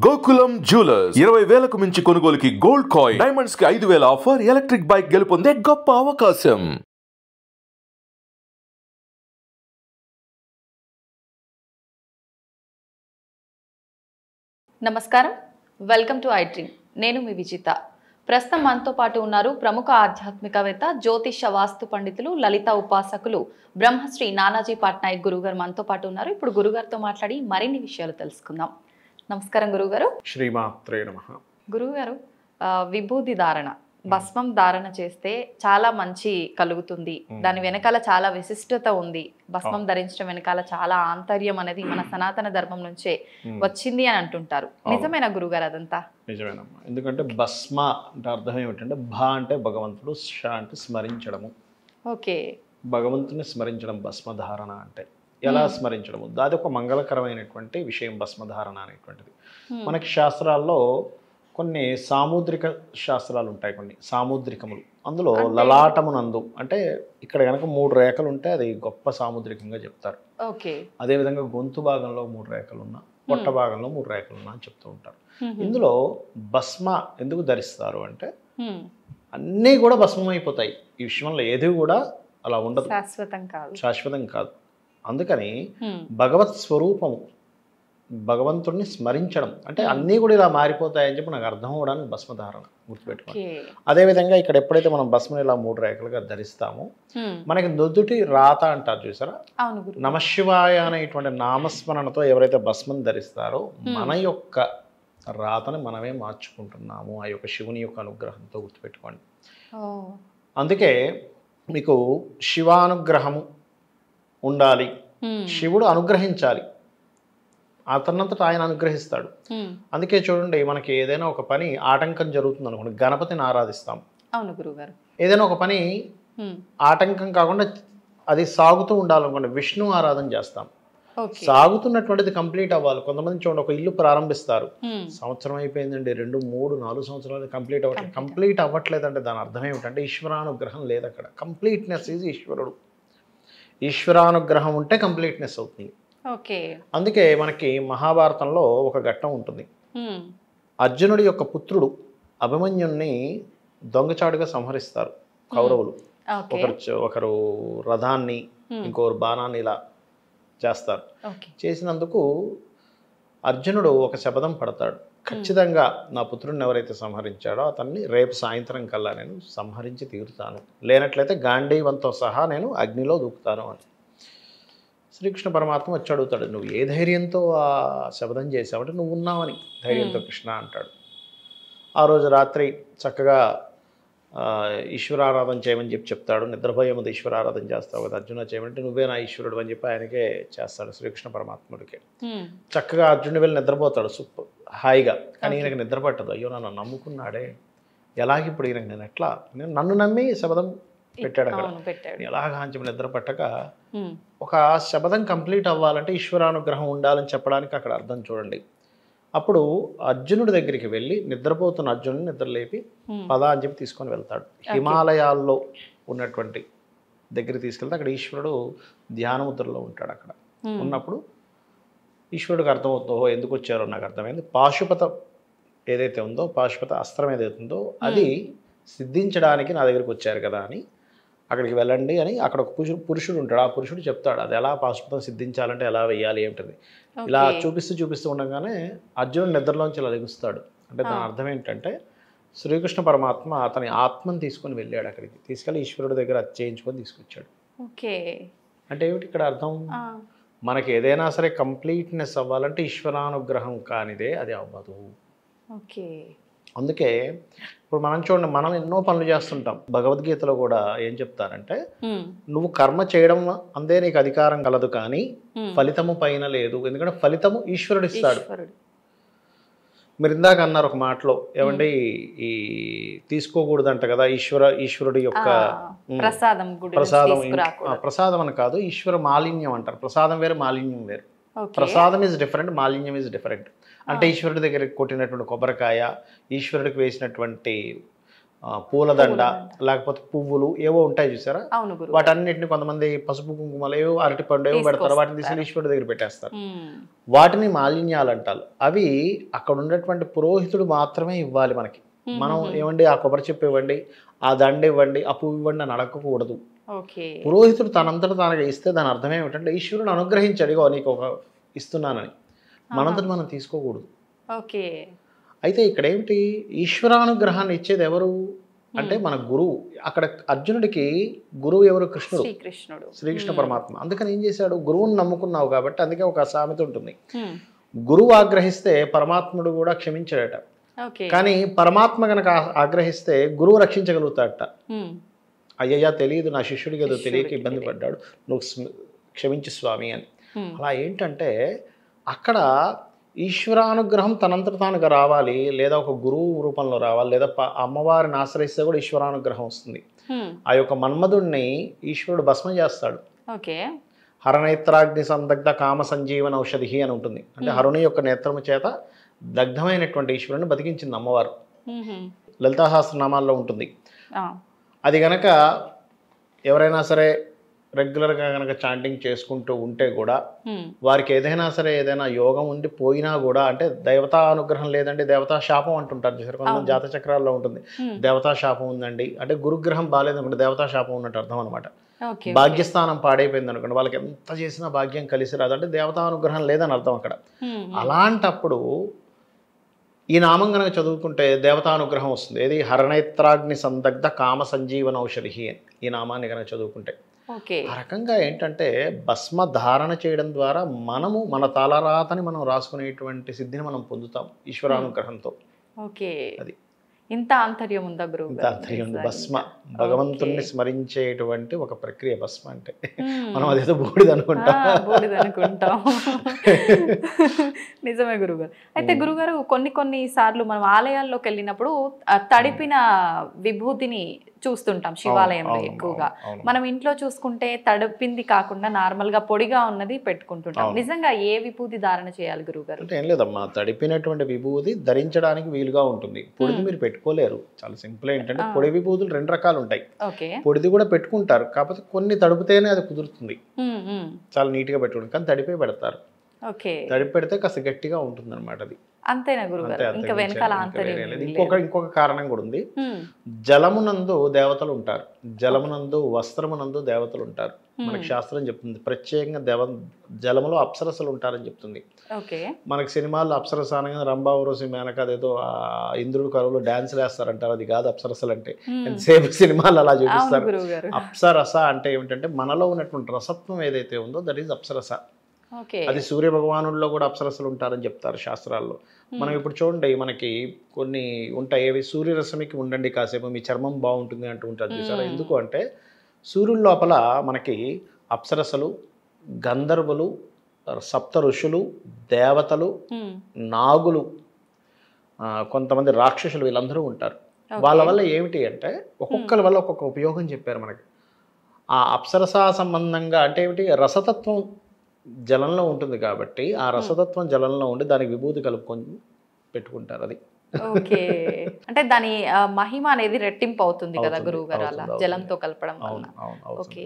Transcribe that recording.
Gokulam jewellers 20,000కు మించి కొనుగోలుకి gold coin, diamonds కి 5,000 ఆఫర్, ఎలక్ట్రిక్ బైక్ గెలుపొందే గొప్ప అవకాశం. నమస్కారం, వెల్కమ్ టు ఐ డ్రీమ్. నేను మీ విజిత. ప్రస్తుతం మనతో పాటు ఉన్నారు ప్రముఖ ఆధ్యాత్మికవేత్త, జ్యోతిష వాస్తు పండితులు, లలిత ఉపాసకులు బ్రహ్మశ్రీ నానాజీ పట్నాయక్ గురుగారు మనతో పాటు ఉన్నారు. ఇప్పుడు గురుగారితో మాట్లాడి మరిన్ని విషయాలు తెలుసుకుందాం. నమస్కారం గురుగారు. శ్రీమాత్రే నమః. గురుగారు, విభూది ధారణ, భస్మం ధారణ చేస్తే చాలా మంచి కలుగుతుంది, దాని వెనకాల చాలా విశిష్టత ఉంది, భస్మం ధరించడం వెనకాల చాలా ఆంతర్యం అనేది మన సనాతన ధర్మం నుంచే వచ్చింది అని అంటుంటారు. నిజమేనా గురుగారు అదంతా? నిజమేనమ్మా. ఎందుకంటే భస్మ అంటే అర్థం ఏమిటంటే, భ అంటే భగవంతుడు, ష అంటే స్మరించడము. ఓకే, భగవంతుని స్మరించడం భస్మధారణ అంటే. ఎలా స్మరించడము, అది ఒక మంగళకరమైనటువంటి విషయం భస్మధారణ అనేటువంటిది. మనకి శాస్త్రాల్లో కొన్ని సాముద్రిక శాస్త్రాలు ఉంటాయి, కొన్ని సాముద్రికములు. అందులో లలాటమునందు అంటే ఇక్కడ కనుక 3 రేఖలు ఉంటే అది గొప్ప సాముద్రికంగా చెప్తారు. ఓకే. అదేవిధంగా గొంతు భాగంలో 3 రేఖలు ఉన్నా, పొట్ట భాగంలో 3 రేఖలు ఉన్నా అని చెప్తూ ఉంటారు. ఇందులో భస్మ ఎందుకు ధరిస్తారు అంటే, అన్నీ కూడా భస్మం అయిపోతాయి. ఈ విషయంలో ఏది కూడా అలా ఉండదు, శాశ్వతం కాదు. అందుకని భగవత్ స్వరూపము, భగవంతుడిని స్మరించడం అంటే అన్నీ కూడా ఇలా మారిపోతాయని చెప్పి నాకు అర్థం అవ్వడానికి భస్మధారణ గుర్తుపెట్టుకోండి. అదేవిధంగా ఇక్కడ ఎప్పుడైతే మనం భస్మని ఇలా 3 రేఖలుగా ధరిస్తామో, మనకి నుదుటి రాత అంటారు చూసారా, నమశివాయ అనేటువంటి నామస్మరణతో ఎవరైతే భస్మం ధరిస్తారో మన యొక్క రాతని మనమే మార్చుకుంటున్నాము ఆ యొక్క శివుని యొక్క అనుగ్రహంతో, గుర్తుపెట్టుకోండి. అందుకే మీకు శివానుగ్రహము ఉండాలి, శివుడు అనుగ్రహించాలి, అతనంతట ఆయన అనుగ్రహిస్తాడు. అందుకే చూడండి, మనకి ఏదైనా ఒక పని ఆటంకం జరుగుతుంది అనుకోండి, గణపతిని ఆరాధిస్తాం. అవును గురుగారు. ఏదైనా ఒక పని ఆటంకం కాకుండా అది సాగుతూ ఉండాలనుకోండి, విష్ణు ఆరాధన చేస్తాం. సాగుతున్నటువంటిది కంప్లీట్ అవ్వాలి. కొంతమంది చూడండి, ఒక ఇల్లు ప్రారంభిస్తారు, సంవత్సరం అయిపోయిందండి, 2, 3, 4 సంవత్సరాలు కంప్లీట్ అవ్వట్లేదు. కంప్లీట్ అవ్వట్లేదంటే దాని అర్థం ఏమిటంటే ఈశ్వరానుగ్రహం లేదు అక్కడ. కంప్లీట్నెస్ ఈజ్ ఈశ్వరుడు. ఈశ్వరానుగ్రహం ఉంటే కంప్లీట్నెస్ అవుతుంది. అందుకే మనకి మహాభారతంలో ఒక ఘట్టం ఉంటుంది. అర్జునుడి యొక్క పుత్రుడు అభిమన్యుణ్ణి దొంగచాటుగా సంహరిస్తారు కౌరవులు. ఒకరు రథాన్ని, ఇంకొకరు బాణాన్ని ఇలా చేస్తారు. చేసినందుకు అర్జునుడు ఒక శపథం పడతాడు, ఖచ్చితంగా నా పుత్రుడిని ఎవరైతే సంహరించాడో అతన్ని రేపు సాయంత్రం కల్లా నేను సంహరించి తీరుతాను, లేనట్లయితే గాంధీవంతో సహా నేను అగ్నిలో దూకుతాను అని. శ్రీకృష్ణ పరమాత్మ వచ్చి అడుగుతాడు, నువ్వు ఏ ధైర్యంతో ఆ శపథం చేసావంటే, నువ్వు ఉన్నావని ధైర్యంతో కృష్ణ అంటాడు. ఆ రోజు రాత్రి చక్కగా ఈశ్వరారాధన చేయమని చెప్తాడు. నిద్రపోయే ముందు ఈశ్వరారాధన చేస్తావు కదా అర్జున, చేయమంటే నువ్వే నా ఈశ్వరుడు అని చెప్పి ఆయనకే చేస్తాడు, శ్రీకృష్ణ పరమాత్ముడికి. చక్కగా అర్జునుడు వెళ్ళి నిద్రపోతాడు సూపర్ హాయిగా. కానీ ఈయనకి నిద్ర పట్టదు. అయ్యో నన్ను నమ్ముకున్నాడే, ఎలాగిప్పుడు ఈయన నేను ఎట్లా, నేను నన్ను నమ్మి శపథం పెట్టాడు అక్కడ, ఎలాగా అని చెప్పి నిద్ర పట్టక, ఒక శపథం కంప్లీట్ అవ్వాలంటే ఈశ్వరానుగ్రహం ఉండాలని చెప్పడానికి అక్కడ అర్థం చూడండి. అప్పుడు అర్జునుడి దగ్గరికి వెళ్ళి నిద్రపోతున్న అర్జునుడిని నిద్రలేపి పద అని చెప్పి తీసుకొని వెళ్తాడు. హిమాలయాల్లో ఉన్నటువంటి దగ్గరికి తీసుకెళ్తే అక్కడ ఈశ్వరుడు ధ్యానముద్రలో ఉంటాడు. అక్కడ ఉన్నప్పుడు ఈశ్వరుడికి అర్థమవుతుందో ఎందుకు వచ్చారో నాకు అర్థమైంది. పాశుపత ఏదైతే ఉందో, పాశుపత అస్త్రం ఏదైతే ఉందో అది సిద్ధించడానికి నా దగ్గరికి వచ్చారు కదా అని, అక్కడికి వెళ్ళండి అని అక్కడ ఒక పురుషుడు ఉంటాడు. ఆ పురుషుడు చెప్తాడు అది ఎలా పాశుపతం సిద్ధించాలంటే ఎలా వెయ్యాలి ఏమిటది. ఇలా చూపిస్తూ ఉండగానే అర్జునుడు నిద్రలోంచి ఇలా లెగుస్తాడు. అంటే దాని అర్థం ఏంటంటే, శ్రీకృష్ణ పరమాత్మ అతని ఆత్మను తీసుకొని వెళ్ళాడు అక్కడికి, తీసుకెళ్ళి ఈశ్వరుడి దగ్గర చేయించుకొని తీసుకొచ్చాడు. అంటే ఏమిటి ఇక్కడ అర్థం, మనకి ఏదైనా సరే కంప్లీట్నెస్ అవ్వాలంటే ఈశ్వరానుగ్రహం కానిదే అది అవ్వదు. అందుకే ఇప్పుడు మనం చూడండి, మనం ఎన్నో పనులు చేస్తుంటాం. భగవద్గీతలో కూడా ఏం చెప్తారంటే, నువ్వు కర్మ చేయడం అందే నీకు అధికారం కలదు, కానీ ఫలితము పైన లేదు. ఎందుకంటే ఫలితము ఈశ్వరుడు ఇస్తాడు. మీరు ఇందాక అన్నారు ఒక మాటలో, ఏమండి ఈ తీసుకోకూడదంట కదా ఈశ్వరుడి యొక్క ప్రసాదం అని కాదు, ఈశ్వర మాలిన్యం అంటారు. ప్రసాదం వేరు, మాలిన్యం వేరు. ప్రసాదం ఈజ్ డిఫరెంట్, మాలిన్యం ఈజ్ డిఫరెంట్. అంటే ఈశ్వరుడి దగ్గర కొట్టినటువంటి కొబ్బరికాయ, ఈశ్వరుడికి వేసినటువంటి పూలదండ లేకపోతే పువ్వులు ఏవో ఉంటాయి చూసారా, అవును గురు. వాటన్నిటిని కొంతమంది పసుపు కుంకుమలు ఏవో అరటిపండు ఏవో పెడతారు, వాటిని తీసుకుని ఈశ్వరుడి దగ్గర పెట్టేస్తారు. మ్మ్. వాటిని మాలిన్యాలు అంటారు. అవి అక్కడ ఉన్నటువంటి పురోహితుడు మాత్రమే ఇవ్వాలి మనకి. మనం ఏమండి ఆ కొబ్బరి చెప్పు ఇవ్వండి, ఆ దండ ఇవ్వండి, ఆ పువ్వు ఇవ్వండి అని అడగకూడదు. ఓకే. పురోహితుడు తనంతట తానుగా ఇస్తే దాని అర్థం ఏమిటంటే ఈశ్వరుడు అనుగ్రహించాడు, ఇగో నీకు ఒక ఇస్తున్నానని. మనంతట మనం తీసుకోకూడదు. ఓకే. అయితే ఇక్కడ ఏమిటి, ఈశ్వరానుగ్రహాన్ని ఇచ్చేది ఎవరు అంటే మన గురువు. అక్కడ అర్జునుడికి గురువు ఎవరు? కృష్ణుడు, శ్రీకృష్ణుడు, శ్రీకృష్ణ పరమాత్మ. అందుకని ఏం చేశాడు, గురువుని నమ్ముకున్నావు కాబట్టి, అందుకే ఒక సామెత ఉంటుంది, మ్మ్. గురువు ఆగ్రహిస్తే పరమాత్ముడు కూడా క్షమించాడట, ఓకే. కానీ పరమాత్మ కనుక ఆగ్రహిస్తే గురువు రక్షించగలుగుతాడట. మ్మ్. అయ్యయ్యా తెలియదు నా శిష్యుడికి ఏదో తెలియక ఇబ్బంది పడ్డాడు, నువ్వు క్షమించు స్వామి అని. అలా ఏంటంటే అక్కడ ఈశ్వరానుగ్రహం తనంతట తానుగా రావాలి, లేదా ఒక గురువు రూపంలో రావాలి, లేదా అమ్మవారిని ఆశ్రయిస్తే కూడా ఈశ్వరానుగ్రహం వస్తుంది. మ్మ్. ఆ యొక్క మన్మధుణ్ణి ఈశ్వరుడు భస్మం చేస్తాడు. ఓకే. హరనేత్రాగ్ని సందగ్ధ కామ సంజీవన ఔషధి అని ఉంటుంది. అంటే హరుని యొక్క నేత్రము చేత దగ్ధమైనటువంటి ఈశ్వరుని బతికించింది అమ్మవారు. మ్మ్. లలితా సహస్రనామాల్లో ఉంటుంది. ఆ. అది గనక ఎవరైనా సరే రెగ్యులర్గా కనుక చాంటింగ్ చేసుకుంటూ ఉంటే కూడా మ్మ్. వారికి ఏదైనా సరే ఏదైనా యోగం ఉండి పోయినా కూడా, అంటే దేవతా అనుగ్రహం లేదండి దేవతా శాపం అంటుంటారు చూసారు, కొంతమంది జాత చక్రాల్లో ఉంటుంది దేవతా శాపం ఉందండి అంటే, గురుగ్రహం బాగాలేదనుకుంటే దేవతా శాపం ఉన్నట్టు అర్థం అనమాట. ఓకే. భాగ్యస్థానం పాడైపోయింది అనుకోండి, వాళ్ళకి ఎంత చేసినా భాగ్యం కలిసి రాదు అంటే దేవతా అనుగ్రహం లేదని అర్థం అక్కడ. మ్మ్. అలాంటప్పుడు ఈ నామం కనుక చదువుకుంటే దేవతానుగ్రహం వస్తుంది. ఏది హరనేత్రాగ్ని సందగ్ధ కామ సంజీవన ఔషధి అని ఈ నామాన్ని కనుక చదువుకుంటే. ఓకే. ఆ రకంగా ఏంటంటే భస్మ ధారణ చేయడం ద్వారా మనము మన తలరాతని మనం రాసుకునేటువంటి సిద్ధిని మనం పొందుతాం ఈశ్వరానుగ్రహంతో. ఓకే. అది ఇంత ఆంతర్యం ఉందా గురువు ఇంత ఆంతర్యం ఉంది. భస్మ భగవంతుణ్ణి స్మరించేటువంటి ఒక ప్రక్రియ భస్మ అంటే. మనం అదేదో బూడిద అనుకుంటాం. బూడిద అనుకుంటాం. నిజమే గురుగారు. అయితే గురుగారు కొన్ని సార్లు మనం ఆలయాల్లోకి వెళ్ళినప్పుడు తడిపిన విభూతిని చూస్తుంటాం శివాలయంలో ఎక్కువగా. మనం ఇంట్లో చూసుకుంటే తడిపింది కాకుండా నార్మల్ గా పొడిగా ఉన్నది పెట్టుకుంటుంటాం. నిజంగా ఏ విభూతి ధారణ చేయాలి గురుగారు? అంటే ఏం లేదమ్మా, తడిపినటువంటి విభూతి ధరించడానికి వీలుగా ఉంటుంది, పొడిది మీరు పెట్టుకోలేరు. చాలా సింపుల్. ఏంటంటే పొడి విభూతులు రెండు రకాలు ఉంటాయి. పొడిది కూడా పెట్టుకుంటారు, కాకపోతే కొన్ని తడిపితేనే అది కుదురుతుంది, చాలా నీట్ గా పెట్టుకుంటారు, కానీ తడిపే పెడతారు. తడిపి పెడితే కాస్త గట్టిగా ఉంటుంది అనమాట అది. అంతేనా గురుగారు? ఇంకా వెనకాల ఆంతర్యం ఇంకొక కారణం కూడా ఉంది. జలమునందు దేవతలు ఉంటారు, జలమునందు వస్త్రమునందు దేవతలు ఉంటారు. మనకి శాస్త్రం చెప్తుంది ప్రత్యేకంగా జలములో అప్సరసలు ఉంటారని చెప్తుంది. మనకి సినిమాల్లో అప్సరస అనగా రంభా ఊర్వశి మేనక అదేదో ఇంద్రుడు కరువులో డాన్స్ వేస్తారంటారు, అది కాదు అప్సరసలు అంటే. ఎంతసేపు సినిమాలు అలా చూపిస్తారు. అప్సరస అంటే ఏమిటంటే మనలో ఉన్నటువంటి రసత్వం ఏదైతే ఉందో దట్ ఈజ్ అప్సరస. అది సూర్య భగవానుల్లో కూడా అప్సరసలు ఉంటారని చెప్తారు శాస్త్రాల్లో. మనం ఇప్పుడు చూడండి, మనకి కొన్ని ఉంటాయి, ఏవి సూర్యరశ్మికి ఉండండి కాసేపు మీ చర్మం బాగుంటుంది అంటూ ఉంటారు చూసారా. ఎందుకు అంటే సూర్యుల లోపల మనకి అప్సరసలు, గంధర్వులు, సప్త ఋషులు, దేవతలు, నాగులు, కొంతమంది రాక్షసులు, వీళ్ళందరూ ఉంటారు. వాళ్ళ వల్ల ఏమిటి అంటే ఒక్కొక్కరి వల్ల ఒక్కొక్క ఉపయోగం చెప్పారు మనకి. ఆ అప్సరసా సంబంధంగా అంటే ఏమిటి, రసతత్వం జలంలో ఉంటుంది కాబట్టి ఆ రసతత్వం జలంలో ఉండి దానికి విభూతి కలుపుకొని పెట్టుకుంటారు. అది ఓకే. అంటే దాని మహిమ అనేది రెట్టింపు అవుతుంది కదా గురువు గారు అలా జలంతో కలపడం వల్ల. ఓకే.